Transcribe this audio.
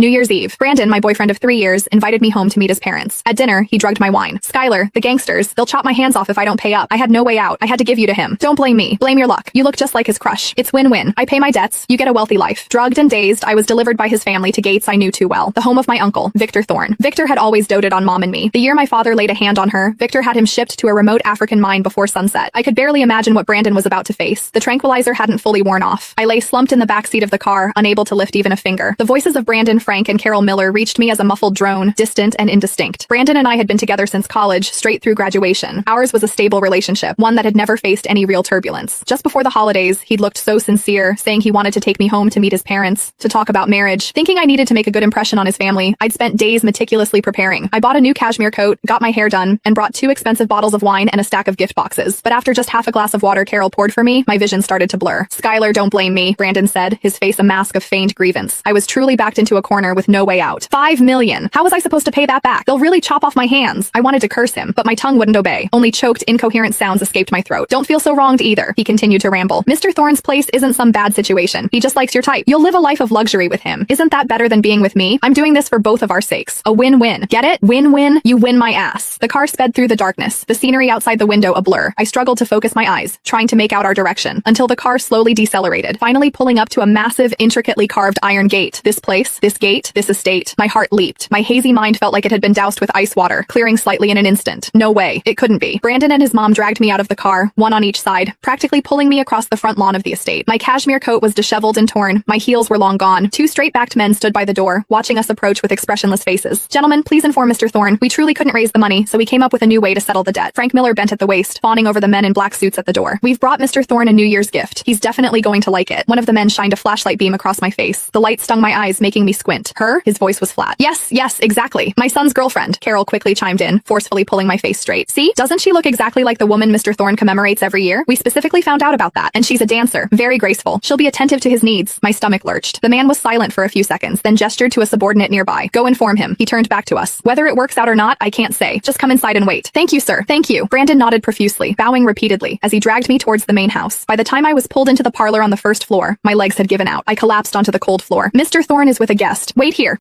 New Year's Eve. Brandon, my boyfriend of 3 years, invited me home to meet his parents. At dinner, he drugged my wine. Skylar, the gangsters, they'll chop my hands off if I don't pay up. I had no way out. I had to give you to him. Don't blame me. Blame your luck. You look just like his crush. It's win-win. I pay my debts. You get a wealthy life. Drugged and dazed, I was delivered by his family to gates I knew too well. The home of my uncle, Victor Thorne. Victor had always doted on Mom and me. The year my father laid a hand on her, Victor had him shipped to a remote African mine before sunset. I could barely imagine what Brandon was about to face. The tranquilizer hadn't fully worn off. I lay slumped in the backseat of the car, unable to lift even a finger. The voices of Brandon, Frank, and Carol Miller reached me as a muffled drone, distant and indistinct. Brandon and I had been together since college, straight through graduation. Ours was a stable relationship, one that had never faced any real turbulence. Just before the holidays, he'd looked so sincere, saying he wanted to take me home to meet his parents, to talk about marriage. Thinking I needed to make a good impression on his family, I'd spent days meticulously preparing. I bought a new cashmere coat, got my hair done, and brought 2 expensive bottles of wine and a stack of gift boxes. But after just half a glass of water Carol poured for me, my vision started to blur. Skylar, don't blame me, Brandon said, his face a mask of feigned grievance. I was truly backed into a corner with no way out. 5 million. How was I supposed to pay that back? They'll really chop off my hands. I wanted to curse him, but my tongue wouldn't obey. Only choked, incoherent sounds escaped my throat. Don't feel so wronged either, he continued to ramble. Mr. Thorne's place isn't some bad situation. He just likes your type. You'll live a life of luxury with him. Isn't that better than being with me? I'm doing this for both of our sakes. A win-win. Get it? Win-win? You win my ass. The car sped through the darkness, the scenery outside the window a blur. I struggled to focus my eyes, trying to make out our direction, until the car slowly decelerated, finally pulling up to a massive, intricately carved iron gate. This place, this gate, this estate. My heart leaped. My hazy mind felt like it had been doused with ice water, clearing slightly in an instant. No way. It couldn't be. Brandon and his mom dragged me out of the car, one on each side, practically pulling me across the front lawn of the estate. My cashmere coat was disheveled and torn. My heels were long gone. 2 straight-backed men stood by the door, watching us approach with expressionless faces. Gentlemen, please inform Mr. Thorne. We truly couldn't raise the money, so we came up with a new way to settle the debt. Frank Miller bent at the waist, fawning over the men in black suits at the door. We've brought Mr. Thorne a New Year's gift. He's definitely going to like it. One of the men shined a flashlight beam across my face. The light stung my eyes, making me squint. Her? His voice was flat. Yes, exactly. My son's girlfriend. Carol quickly chimed in, forcefully pulling my face straight. See? Doesn't she look exactly like the woman Mr. Thorne commemorates every year? We specifically found out about that. And she's a dancer. Very graceful. She'll be attentive to his needs. My stomach lurched. The man was silent for a few seconds, then gestured to a subordinate nearby. Go inform him. He turned back to us. Whether it works out or not, I can't say. Just come inside and wait. Thank you, sir. Thank you. Brandon nodded profusely, bowing repeatedly, as he dragged me towards the main house. By the time I was pulled into the parlor on the first floor, my legs had given out. I collapsed onto the cold floor. Mr. Thorne is with a guest. Wait here.